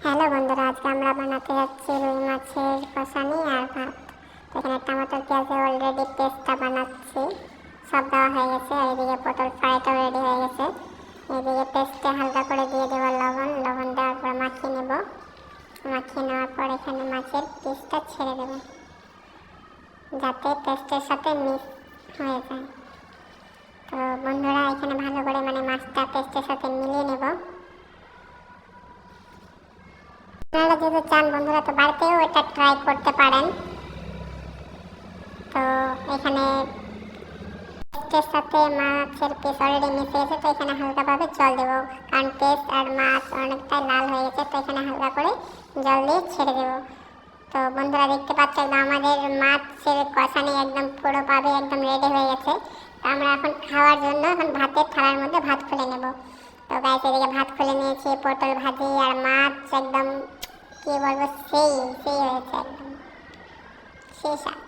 Hello বন্ধুরা, আজকে আমরা বানাতে যাচ্ছি রুই মাছের কষানি আর ভাত। এখানে টমেটো পেঁয়াজে অলরেডি পেস্টটা বানাচ্ছি, সব দেওয়া হয়ে গেছে। আর এদিকে পটল ফ্রাইটাও রেডি হয়ে গেছে। এদিকে পেস্টে হালকা করে দিয়ে দেবো লবণ দেওয়ার পর মাখিয়ে নেব। মাখিয়ে নেওয়ার পর এখানে মাছের পিসটা ছেড়ে দেব, যাতে পেস্টের সাথে মিক্স হয়ে যায়। তো বন্ধুরা, এখানে ভালো করে মাছটা পেস্টের সাথে মিলিয়ে নেব। আপনারা যদি চান বন্ধুরা, তো বাড়িতেও এটা ট্রাই করতে পারেন। তো এখানে পেস্টের সাথে মাছের পিস অলরেডি মিশে গেছে, তো এখানে হালকাভাবে জল দেবো, কারণ পেস্ট আর মাছ অনেকটাই লাল হয়ে গেছে। তো এখানে হালকা করে জল দিয়ে ছেড়ে দেবো। তো বন্ধুরা দেখতে পাচ্ছেন একদম আমাদের মাছের কষানি একদম পুরোভাবে একদম রেডি হয়ে গেছে। তো আমরা এখন খাওয়ার জন্য এখন ভাতের থালার মধ্যে ভাত খুলে নেব। তো গাইস, এদিকে ভাত খুলে নিয়েছি, পটল ভাজি আর মাছ একদম কি বলবো, সেই হয়েছে একদম সেই স্বাদ।